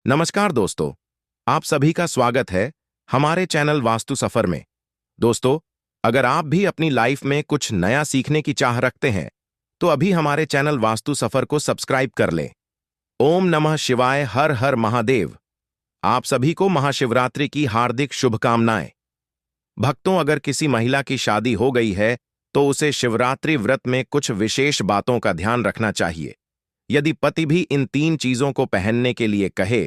नमस्कार दोस्तों, आप सभी का स्वागत है हमारे चैनल वास्तु सफर में। दोस्तों, अगर आप भी अपनी लाइफ में कुछ नया सीखने की चाह रखते हैं, तो अभी हमारे चैनल वास्तु सफर को सब्सक्राइब कर लें। ओम नमः शिवाय, हर हर महादेव। आप सभी को महाशिवरात्रि की हार्दिक शुभकामनाएं। भक्तों, अगर किसी महिला की शादी हो गई है, तो उसे शिवरात्रि व्रत में कुछ विशेष बातों का ध्यान रखना चाहिए। यदि पति भी इन 3 चीजों को पहनने के लिए कहे,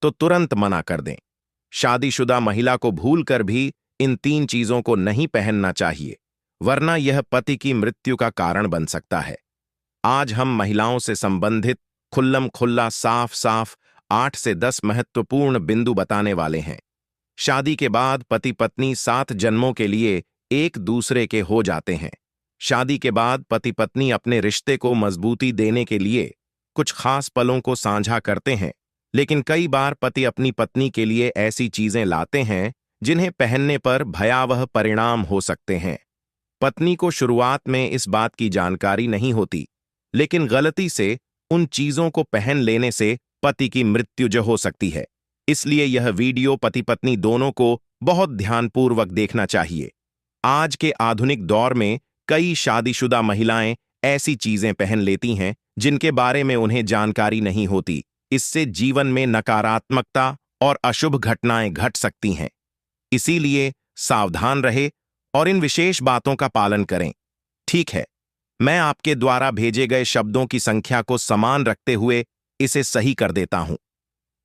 तो तुरंत मना कर दें। शादीशुदा महिला को भूलकर भी इन 3 चीजों को नहीं पहनना चाहिए, वरना यह पति की मृत्यु का कारण बन सकता है। आज हम महिलाओं से संबंधित खुल्लम खुल्ला साफ साफ 8 से 10 महत्वपूर्ण बिंदु बताने वाले हैं। शादी के बाद पति पत्नी 7 जन्मों के लिए एक दूसरे के हो जाते हैं। शादी के बाद पति पत्नी अपने रिश्ते को मजबूती देने के लिए कुछ खास पलों को साझा करते हैं, लेकिन कई बार पति अपनी पत्नी के लिए ऐसी चीजें लाते हैं जिन्हें पहनने पर भयावह परिणाम हो सकते हैं। पत्नी को शुरुआत में इस बात की जानकारी नहीं होती, लेकिन गलती से उन चीजों को पहन लेने से पति की मृत्यु जो हो सकती है। इसलिए यह वीडियो पति पत्नी दोनों को बहुत ध्यानपूर्वक देखना चाहिए। आज के आधुनिक दौर में कई शादीशुदा महिलाएं ऐसी चीजें पहन लेती हैं जिनके बारे में उन्हें जानकारी नहीं होती। इससे जीवन में नकारात्मकता और अशुभ घटनाएं घट सकती हैं। इसीलिए सावधान रहे और इन विशेष बातों का पालन करें। ठीक है, मैं आपके द्वारा भेजे गए शब्दों की संख्या को समान रखते हुए इसे सही कर देता हूं।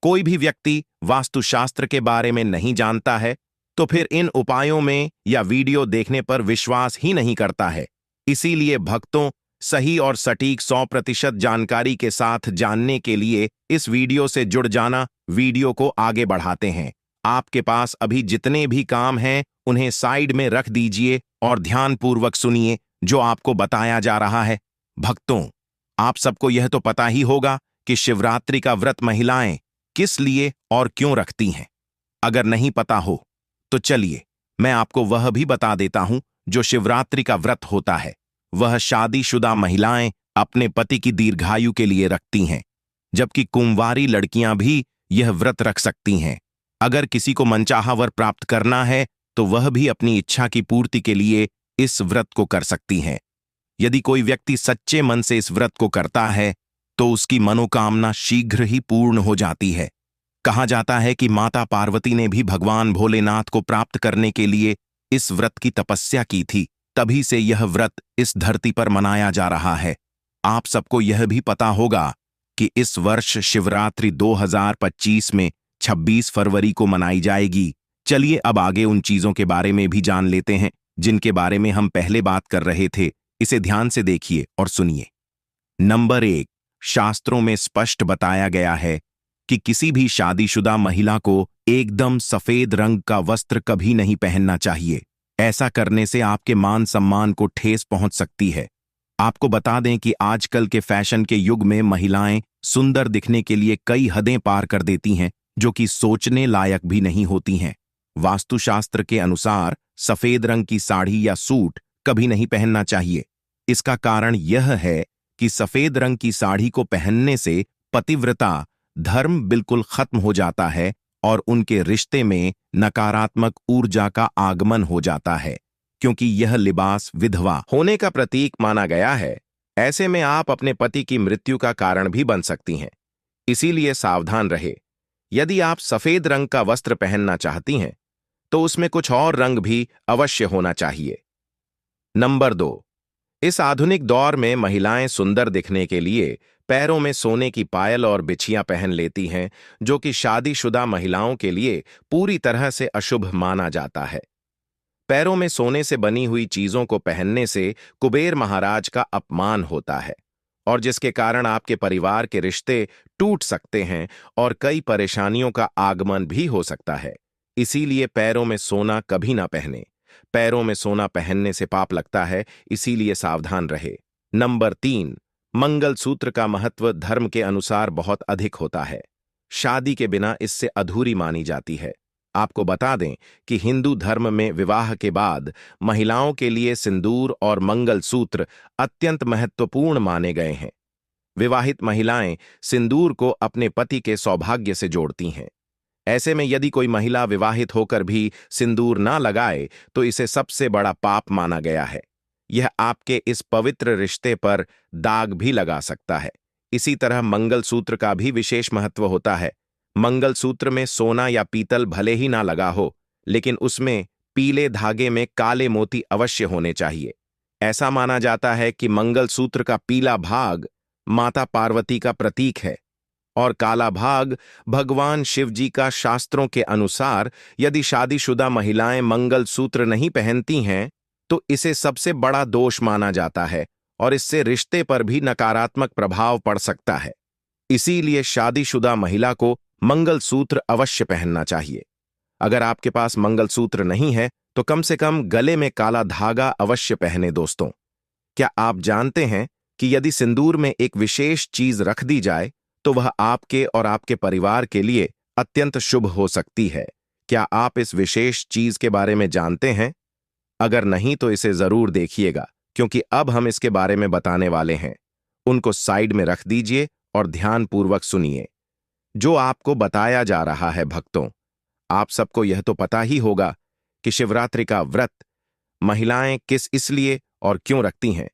कोई भी व्यक्ति वास्तुशास्त्र के बारे में नहीं जानता है, तो फिर इन उपायों में या वीडियो देखने पर विश्वास ही नहीं करता है। इसीलिए भक्तों, सही और सटीक 100% जानकारी के साथ जानने के लिए इस वीडियो से जुड़ जाना। वीडियो को आगे बढ़ाते हैं। आपके पास अभी जितने भी काम हैं उन्हें साइड में रख दीजिए और ध्यानपूर्वक सुनिए जो आपको बताया जा रहा है। भक्तों, आप सबको यह तो पता ही होगा कि शिवरात्रि का व्रत महिलाएं किस लिए और क्यों रखती हैं। अगर नहीं पता हो तो चलिए मैं आपको वह भी बता देता हूं जो शिवरात्रि का व्रत होता है। वह शादीशुदा महिलाएं अपने पति की दीर्घायु के लिए रखती हैं, जबकि कुंवारी लड़कियां भी यह व्रत रख सकती हैं। अगर किसी को मनचाहा वर प्राप्त करना है तो वह भी अपनी इच्छा की पूर्ति के लिए इस व्रत को कर सकती हैं। यदि कोई व्यक्ति सच्चे मन से इस व्रत को करता है तो उसकी मनोकामना शीघ्र ही पूर्ण हो जाती है। कहा जाता है कि माता पार्वती ने भी भगवान भोलेनाथ को प्राप्त करने के लिए इस व्रत की तपस्या की थी। तभी से यह व्रत इस धरती पर मनाया जा रहा है। आप सबको यह भी पता होगा कि इस वर्ष शिवरात्रि 2025 में 26 फरवरी को मनाई जाएगी। चलिए अब आगे उन चीजों के बारे में भी जान लेते हैं जिनके बारे में हम पहले बात कर रहे थे। इसे ध्यान से देखिए और सुनिए। नंबर 1, शास्त्रों में स्पष्ट बताया गया है कि किसी भी शादीशुदा महिला को एकदम सफेद रंग का वस्त्र कभी नहीं पहनना चाहिए। ऐसा करने से आपके मान सम्मान को ठेस पहुंच सकती है। आपको बता दें कि आजकल के फैशन के युग में महिलाएं सुंदर दिखने के लिए कई हदें पार कर देती हैं, जो कि सोचने लायक भी नहीं होती हैं। वास्तुशास्त्र के अनुसार सफेद रंग की साड़ी या सूट कभी नहीं पहनना चाहिए। इसका कारण यह है कि सफेद रंग की साड़ी को पहनने से पतिव्रता धर्म बिल्कुल खत्म हो जाता है और उनके रिश्ते में नकारात्मक ऊर्जा का आगमन हो जाता है, क्योंकि यह लिबास विधवा होने का प्रतीक माना गया है। ऐसे में आप अपने पति की मृत्यु का कारण भी बन सकती हैं। इसीलिए सावधान रहे। यदि आप सफेद रंग का वस्त्र पहनना चाहती हैं, तो उसमें कुछ और रंग भी अवश्य होना चाहिए। नंबर 2, इस आधुनिक दौर में महिलाएं सुंदर दिखने के लिए पैरों में सोने की पायल और बिछियां पहन लेती हैं, जो कि शादीशुदा महिलाओं के लिए पूरी तरह से अशुभ माना जाता है। पैरों में सोने से बनी हुई चीजों को पहनने से कुबेर महाराज का अपमान होता है, और जिसके कारण आपके परिवार के रिश्ते टूट सकते हैं और कई परेशानियों का आगमन भी हो सकता है। इसीलिए पैरों में सोना कभी ना पहने। पैरों में सोना पहनने से पाप लगता है, इसीलिए सावधान रहे। नंबर 3, मंगलसूत्र का महत्व धर्म के अनुसार बहुत अधिक होता है। शादी के बिना इससे अधूरी मानी जाती है। आपको बता दें कि हिंदू धर्म में विवाह के बाद महिलाओं के लिए सिंदूर और मंगलसूत्र अत्यंत महत्वपूर्ण माने गए हैं। विवाहित महिलाएं सिंदूर को अपने पति के सौभाग्य से जोड़ती हैं। ऐसे में यदि कोई महिला विवाहित होकर भी सिंदूर ना लगाए तो इसे सबसे बड़ा पाप माना गया है। यह आपके इस पवित्र रिश्ते पर दाग भी लगा सकता है। इसी तरह मंगलसूत्र का भी विशेष महत्व होता है। मंगलसूत्र में सोना या पीतल भले ही ना लगा हो, लेकिन उसमें पीले धागे में काले मोती अवश्य होने चाहिए। ऐसा माना जाता है कि मंगलसूत्र का पीला भाग माता पार्वती का प्रतीक है और काला भाग भगवान शिव जी का। शास्त्रों के अनुसार यदि शादीशुदा महिलाएं मंगलसूत्र नहीं पहनती हैं तो इसे सबसे बड़ा दोष माना जाता है और इससे रिश्ते पर भी नकारात्मक प्रभाव पड़ सकता है। इसीलिए शादीशुदा महिला को मंगलसूत्र अवश्य पहनना चाहिए। अगर आपके पास मंगलसूत्र नहीं है तो कम से कम गले में काला धागा अवश्य पहने। दोस्तों, क्या आप जानते हैं कि यदि सिंदूर में एक विशेष चीज रख दी जाए तो वह आपके और आपके परिवार के लिए अत्यंत शुभ हो सकती है? क्या आप इस विशेष चीज के बारे में जानते हैं? अगर नहीं तो इसे जरूर देखिएगा, क्योंकि अब हम इसके बारे में बताने वाले हैं। उनको साइड में रख दीजिए और ध्यानपूर्वक सुनिए। जो आपको बताया जा रहा है भक्तों, आप सबको यह तो पता ही होगा कि शिवरात्रि का व्रत महिलाएं किस इसलिए और क्यों रखती हैं।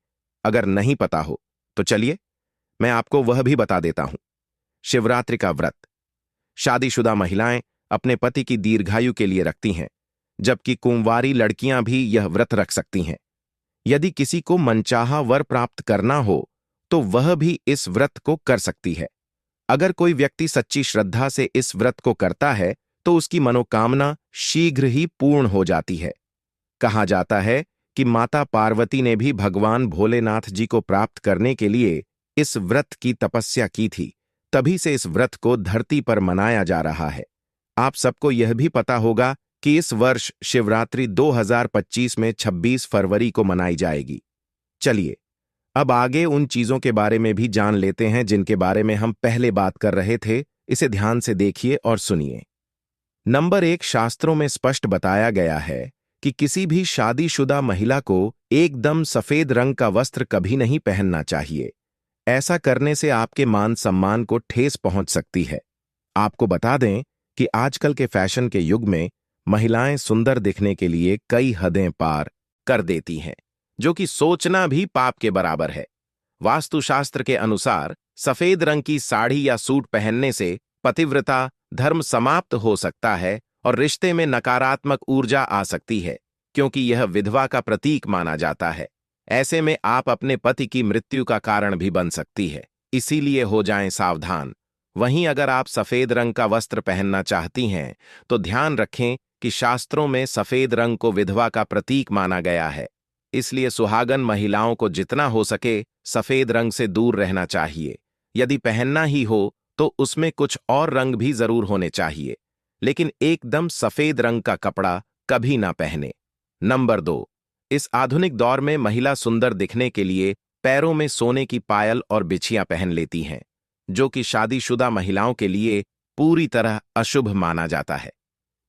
अगर नहीं पता हो तो चलिए मैं आपको वह भी बता देता हूं। शिवरात्रि का व्रत शादीशुदा महिलाएं अपने पति की दीर्घायु के लिए रखती हैं, जबकि कुंवारी लड़कियां भी यह व्रत रख सकती हैं। यदि किसी को मनचाहा वर प्राप्त करना हो तो वह भी इस व्रत को कर सकती है। अगर कोई व्यक्ति सच्ची श्रद्धा से इस व्रत को करता है तो उसकी मनोकामना शीघ्र ही पूर्ण हो जाती है। कहा जाता है कि माता पार्वती ने भी भगवान भोलेनाथ जी को प्राप्त करने के लिए इस व्रत की तपस्या की थी। तभी से इस व्रत को धरती पर मनाया जा रहा है। आप सबको यह भी पता होगा कि इस वर्ष शिवरात्रि 2025 में 26 फरवरी को मनाई जाएगी। चलिए अब आगे उन चीजों के बारे में भी जान लेते हैं जिनके बारे में हम पहले बात कर रहे थे। इसे ध्यान से देखिए और सुनिए। नंबर 1, शास्त्रों में स्पष्ट बताया गया है कि किसी भी शादीशुदा महिला को एकदम सफेद रंग का वस्त्र कभी नहीं पहनना चाहिए। ऐसा करने से आपके मान सम्मान को ठेस पहुंच सकती है। आपको बता दें कि आजकल के फैशन के युग में महिलाएं सुंदर दिखने के लिए कई हदें पार कर देती हैं, जो कि सोचना भी पाप के बराबर है। वास्तुशास्त्र के अनुसार सफेद रंग की साड़ी या सूट पहनने से पतिव्रता धर्म समाप्त हो सकता है और रिश्ते में नकारात्मक ऊर्जा आ सकती है, क्योंकि यह विधवा का प्रतीक माना जाता है। ऐसे में आप अपने पति की मृत्यु का कारण भी बन सकती है, इसीलिए हो जाएं सावधान। वहीं अगर आप सफेद रंग का वस्त्र पहनना चाहती हैं तो ध्यान रखें कि शास्त्रों में सफेद रंग को विधवा का प्रतीक माना गया है। इसलिए सुहागन महिलाओं को जितना हो सके सफेद रंग से दूर रहना चाहिए। यदि पहनना ही हो तो उसमें कुछ और रंग भी जरूर होने चाहिए, लेकिन एकदम सफेद रंग का कपड़ा कभी ना पहने। नंबर 2, इस आधुनिक दौर में महिला सुंदर दिखने के लिए पैरों में सोने की पायल और बिछियां पहन लेती हैं, जो कि शादीशुदा महिलाओं के लिए पूरी तरह अशुभ माना जाता है।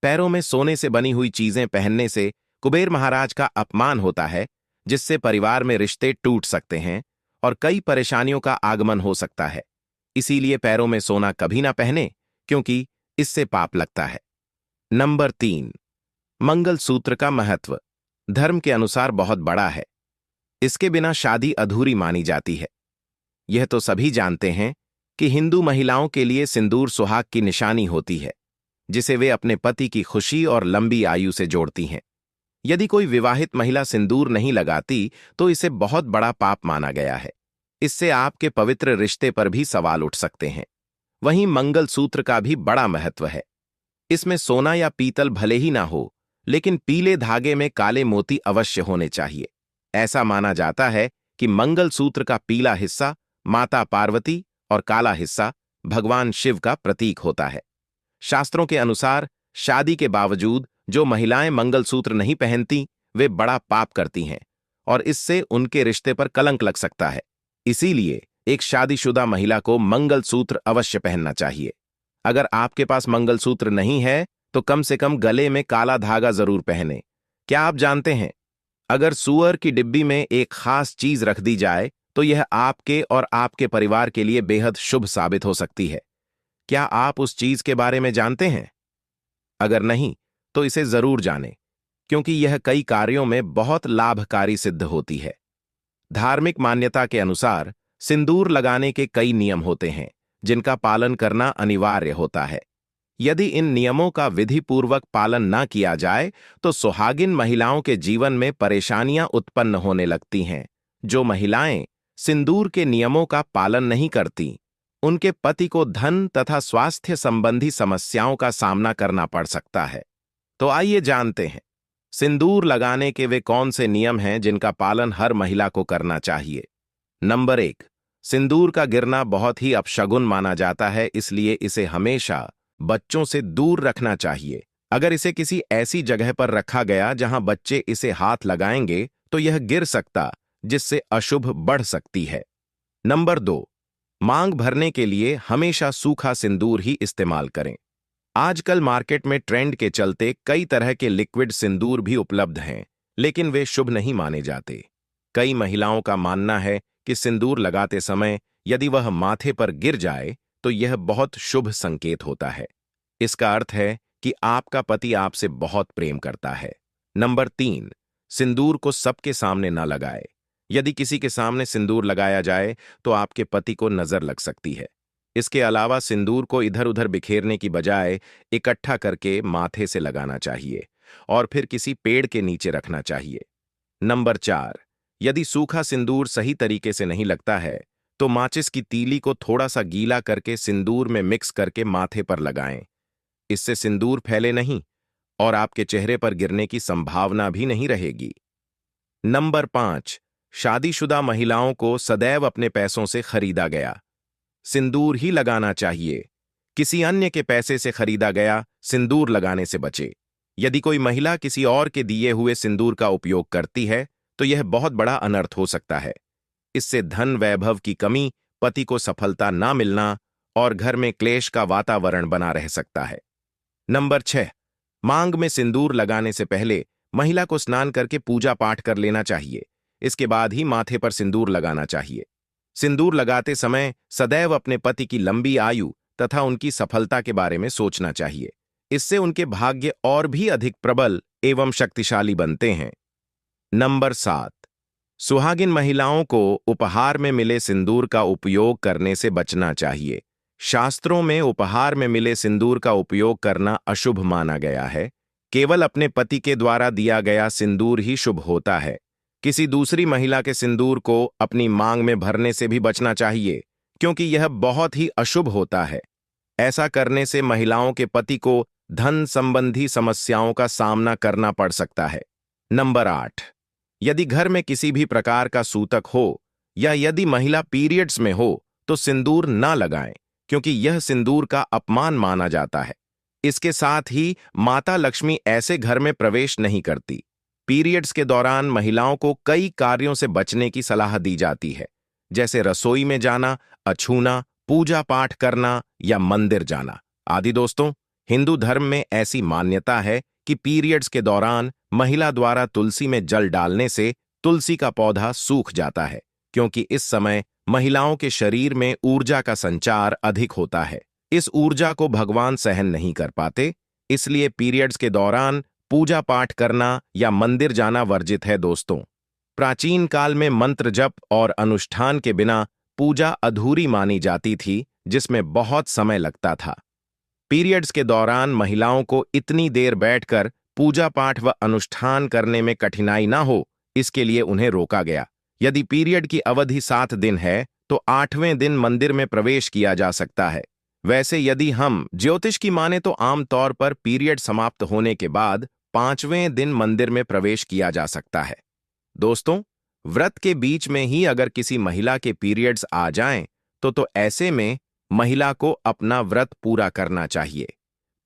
पैरों में सोने से बनी हुई चीजें पहनने से कुबेर महाराज का अपमान होता है, जिससे परिवार में रिश्ते टूट सकते हैं और कई परेशानियों का आगमन हो सकता है। इसीलिए पैरों में सोना कभी ना पहने, क्योंकि इससे पाप लगता है। नंबर 3, मंगलसूत्र का महत्व धर्म के अनुसार बहुत बड़ा है। इसके बिना शादी अधूरी मानी जाती है। यह तो सभी जानते हैं कि हिंदू महिलाओं के लिए सिंदूर सुहाग की निशानी होती है, जिसे वे अपने पति की खुशी और लंबी आयु से जोड़ती हैं। यदि कोई विवाहित महिला सिंदूर नहीं लगाती तो इसे बहुत बड़ा पाप माना गया है। इससे आपके पवित्र रिश्ते पर भी सवाल उठ सकते हैं। वहीं मंगलसूत्र का भी बड़ा महत्व है। इसमें सोना या पीतल भले ही ना हो, लेकिन पीले धागे में काले मोती अवश्य होने चाहिए। ऐसा माना जाता है कि मंगलसूत्र का पीला हिस्सा माता पार्वती और काला हिस्सा भगवान शिव का प्रतीक होता है। शास्त्रों के अनुसार शादी के बावजूद जो महिलाएं मंगलसूत्र नहीं पहनती वे बड़ा पाप करती हैं और इससे उनके रिश्ते पर कलंक लग सकता है। इसीलिए एक शादीशुदा महिला को मंगलसूत्र अवश्य पहनना चाहिए। अगर आपके पास मंगलसूत्र नहीं है तो कम से कम गले में काला धागा जरूर पहने। क्या आप जानते हैं, अगर सुअर की डिब्बी में एक खास चीज रख दी जाए तो यह आपके और आपके परिवार के लिए बेहद शुभ साबित हो सकती है। क्या आप उस चीज के बारे में जानते हैं? अगर नहीं, तो इसे जरूर जानें, क्योंकि यह कई कार्यों में बहुत लाभकारी सिद्ध होती है। धार्मिक मान्यता के अनुसार सिंदूर लगाने के कई नियम होते हैं, जिनका पालन करना अनिवार्य होता है। यदि इन नियमों का विधिपूर्वक पालन न किया जाए, तो सुहागिन महिलाओं के जीवन में परेशानियां उत्पन्न होने लगती हैं। जो महिलाएं सिंदूर के नियमों का पालन नहीं करती, उनके पति को धन तथा स्वास्थ्य संबंधी समस्याओं का सामना करना पड़ सकता है। तो आइए जानते हैं, सिंदूर लगाने के वे कौन से नियम हैं जिनका पालन हर महिला को करना चाहिए। नंबर 1, सिंदूर का गिरना बहुत ही अपशगुन माना जाता है, इसलिए इसे हमेशा बच्चों से दूर रखना चाहिए। अगर इसे किसी ऐसी जगह पर रखा गया जहां बच्चे इसे हाथ लगाएंगे, तो यह गिर सकता, जिससे अशुभ बढ़ सकती है। नंबर 2, मांग भरने के लिए हमेशा सूखा सिंदूर ही इस्तेमाल करें। आजकल मार्केट में ट्रेंड के चलते कई तरह के लिक्विड सिंदूर भी उपलब्ध हैं, लेकिन वे शुभ नहीं माने जाते। कई महिलाओं का मानना है कि सिंदूर लगाते समय यदि वह माथे पर गिर जाए, तो यह बहुत शुभ संकेत होता है। इसका अर्थ है कि आपका पति आपसे बहुत प्रेम करता है। नंबर 3, सिंदूर को सबके सामने न लगाए। यदि किसी के सामने सिंदूर लगाया जाए, तो आपके पति को नजर लग सकती है। इसके अलावा सिंदूर को इधर उधर बिखेरने की बजाय इकट्ठा करके माथे से लगाना चाहिए और फिर किसी पेड़ के नीचे रखना चाहिए। नंबर 4, यदि सूखा सिंदूर सही तरीके से नहीं लगता है, तो माचिस की तीली को थोड़ा सा गीला करके सिंदूर में मिक्स करके माथे पर लगाएं। इससे सिंदूर फैले नहीं और आपके चेहरे पर गिरने की संभावना भी नहीं रहेगी। नंबर 5, शादीशुदा महिलाओं को सदैव अपने पैसों से खरीदा गया सिंदूर ही लगाना चाहिए। किसी अन्य के पैसे से खरीदा गया सिंदूर लगाने से बचे। यदि कोई महिला किसी और के दिए हुए सिंदूर का उपयोग करती है, तो यह बहुत बड़ा अनर्थ हो सकता है। इससे धन वैभव की कमी, पति को सफलता ना मिलना और घर में क्लेश का वातावरण बना रह सकता है। नंबर 6, मांग में सिंदूर लगाने से पहले महिला को स्नान करके पूजा पाठ कर लेना चाहिए। इसके बाद ही माथे पर सिंदूर लगाना चाहिए। सिंदूर लगाते समय सदैव अपने पति की लंबी आयु तथा उनकी सफलता के बारे में सोचना चाहिए। इससे उनके भाग्य और भी अधिक प्रबल एवं शक्तिशाली बनते हैं। नंबर 7, सुहागिन महिलाओं को उपहार में मिले सिंदूर का उपयोग करने से बचना चाहिए। शास्त्रों में उपहार में मिले सिंदूर का उपयोग करना अशुभ माना गया है। केवल अपने पति के द्वारा दिया गया सिंदूर ही शुभ होता है। किसी दूसरी महिला के सिंदूर को अपनी मांग में भरने से भी बचना चाहिए, क्योंकि यह बहुत ही अशुभ होता है। ऐसा करने से महिलाओं के पति को धन संबंधी समस्याओं का सामना करना पड़ सकता है। नंबर 8, यदि घर में किसी भी प्रकार का सूतक हो या यदि महिला पीरियड्स में हो, तो सिंदूर ना लगाएं, क्योंकि यह सिंदूर का अपमान माना जाता है। इसके साथ ही माता लक्ष्मी ऐसे घर में प्रवेश नहीं करती। पीरियड्स के दौरान महिलाओं को कई कार्यों से बचने की सलाह दी जाती है, जैसे रसोई में जाना, अछूना, पूजा पाठ करना या मंदिर जाना आदि। दोस्तों, हिंदू धर्म में ऐसी मान्यता है कि पीरियड्स के दौरान महिला द्वारा तुलसी में जल डालने से तुलसी का पौधा सूख जाता है, क्योंकि इस समय महिलाओं के शरीर में ऊर्जा का संचार अधिक होता है। इस ऊर्जा को भगवान सहन नहीं कर पाते, इसलिए पीरियड्स के दौरान पूजा पाठ करना या मंदिर जाना वर्जित है। दोस्तों, प्राचीन काल में मंत्र जप और अनुष्ठान के बिना पूजा अधूरी मानी जाती थी, जिसमें बहुत समय लगता था। पीरियड्स के दौरान महिलाओं को इतनी देर बैठकर पूजा पाठ व अनुष्ठान करने में कठिनाई ना हो, इसके लिए उन्हें रोका गया। यदि पीरियड की अवधि 7 दिन है, तो 8वें दिन मंदिर में प्रवेश किया जा सकता है। वैसे यदि हम ज्योतिष की माने तो आमतौर पर पीरियड समाप्त होने के बाद 5वें दिन मंदिर में प्रवेश किया जा सकता है। दोस्तों, व्रत के बीच में ही अगर किसी महिला के पीरियड्स आ जाएं, तो ऐसे में महिला को अपना व्रत पूरा करना चाहिए।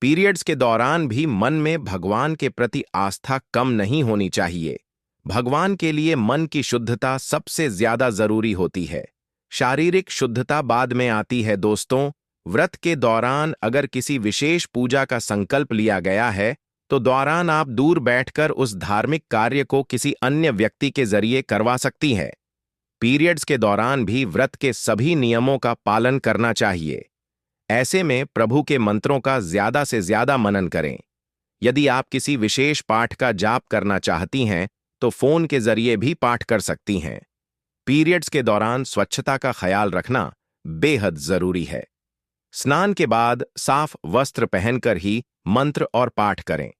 पीरियड्स के दौरान भी मन में भगवान के प्रति आस्था कम नहीं होनी चाहिए। भगवान के लिए मन की शुद्धता सबसे ज्यादा जरूरी होती है। शारीरिक शुद्धता बाद में आती है। दोस्तों, व्रत के दौरान अगर किसी विशेष पूजा का संकल्प लिया गया है, तो दौरान आप दूर बैठकर उस धार्मिक कार्य को किसी अन्य व्यक्ति के जरिए करवा सकती हैं। पीरियड्स के दौरान भी व्रत के सभी नियमों का पालन करना चाहिए। ऐसे में प्रभु के मंत्रों का ज्यादा से ज्यादा मनन करें। यदि आप किसी विशेष पाठ का जाप करना चाहती हैं तो फोन के जरिए भी पाठ कर सकती हैं। पीरियड्स के दौरान स्वच्छता का ख्याल रखना बेहद जरूरी है। स्नान के बाद साफ वस्त्र पहनकर ही मंत्र और पाठ करें।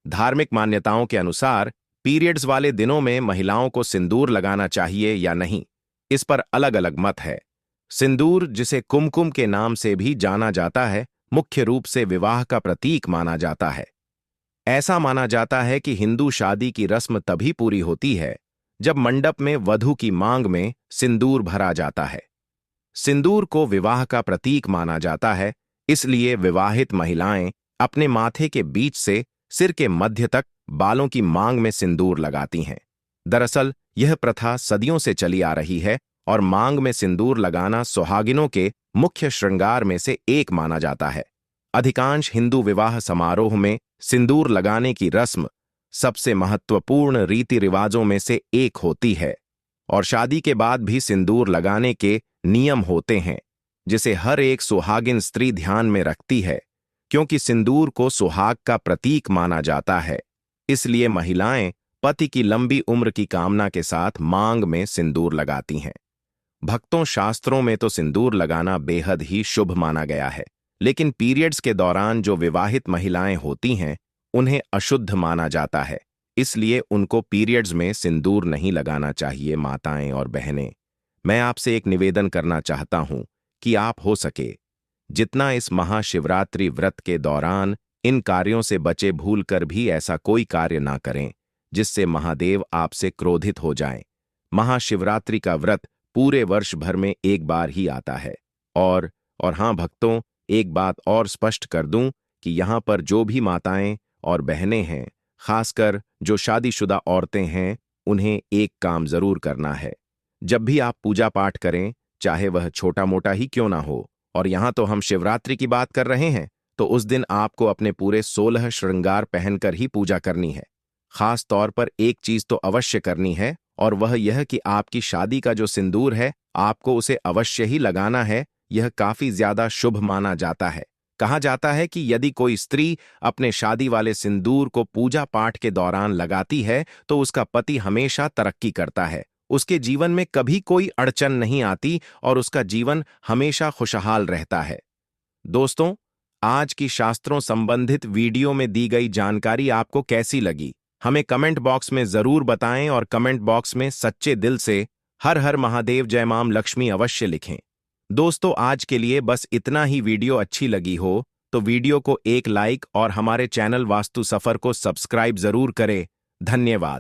धार्मिक मान्यताओं के अनुसार पीरियड्स वाले दिनों में महिलाओं को सिंदूर लगाना चाहिए या नहीं, इस पर अलग अलग मत है। सिंदूर, जिसे कुमकुम के नाम से भी जाना जाता है, मुख्य रूप से विवाह का प्रतीक माना जाता है। ऐसा माना जाता है कि हिंदू शादी की रस्म तभी पूरी होती है जब मंडप में वधू की मांग में सिंदूर भरा जाता है। सिंदूर को विवाह का प्रतीक माना जाता है, इसलिए विवाहित महिलाएं अपने माथे के बीच से सिर के मध्य तक बालों की मांग में सिंदूर लगाती हैं। दरअसल यह प्रथा सदियों से चली आ रही है और मांग में सिंदूर लगाना सुहागिनों के मुख्य श्रृंगार में से एक माना जाता है। अधिकांश हिंदू विवाह समारोह में सिंदूर लगाने की रस्म सबसे महत्वपूर्ण रीति रिवाजों में से एक होती है और शादी के बाद भी सिंदूर लगाने के नियम होते हैं, जिसे हर एक सुहागिन स्त्री ध्यान में रखती है। क्योंकि सिंदूर को सुहाग का प्रतीक माना जाता है, इसलिए महिलाएं पति की लंबी उम्र की कामना के साथ मांग में सिंदूर लगाती हैं। भक्तों, शास्त्रों में तो सिंदूर लगाना बेहद ही शुभ माना गया है, लेकिन पीरियड्स के दौरान जो विवाहित महिलाएं होती हैं उन्हें अशुद्ध माना जाता है, इसलिए उनको पीरियड्स में सिंदूर नहीं लगाना चाहिए। माताएं और बहनें, मैं आपसे एक निवेदन करना चाहता हूं कि आप हो सके जितना इस महाशिवरात्रि व्रत के दौरान इन कार्यों से बचे, भूलकर भी ऐसा कोई कार्य ना करें जिससे महादेव आपसे क्रोधित हो जाएं। महाशिवरात्रि का व्रत पूरे वर्ष भर में एक बार ही आता है। और हां भक्तों, एक बात और स्पष्ट कर दूं कि यहां पर जो भी माताएं और बहनें हैं, खासकर जो शादीशुदा औरतें हैं, उन्हें एक काम जरूर करना है। जब भी आप पूजा पाठ करें, चाहे वह छोटा मोटा ही क्यों ना हो, और यहां तो हम शिवरात्रि की बात कर रहे हैं, तो उस दिन आपको अपने पूरे 16 श्रृंगार पहनकर ही पूजा करनी है। खास तौर पर एक चीज तो अवश्य करनी है, और वह यह कि आपकी शादी का जो सिंदूर है, आपको उसे अवश्य ही लगाना है। यह काफी ज्यादा शुभ माना जाता है। कहा जाता है कि यदि कोई स्त्री अपने शादी वाले सिंदूर को पूजा पाठ के दौरान लगाती है तो उसका पति हमेशा तरक्की करता है, उसके जीवन में कभी कोई अड़चन नहीं आती और उसका जीवन हमेशा खुशहाल रहता है। दोस्तों, आज की शास्त्रों संबंधित वीडियो में दी गई जानकारी आपको कैसी लगी, हमें कमेंट बॉक्स में जरूर बताएं और कमेंट बॉक्स में सच्चे दिल से हर हर महादेव, जय मां लक्ष्मी अवश्य लिखें। दोस्तों, आज के लिए बस इतना ही। वीडियो अच्छी लगी हो तो वीडियो को एक लाइक और हमारे चैनल वास्तु सफर को सब्सक्राइब जरूर करें। धन्यवाद।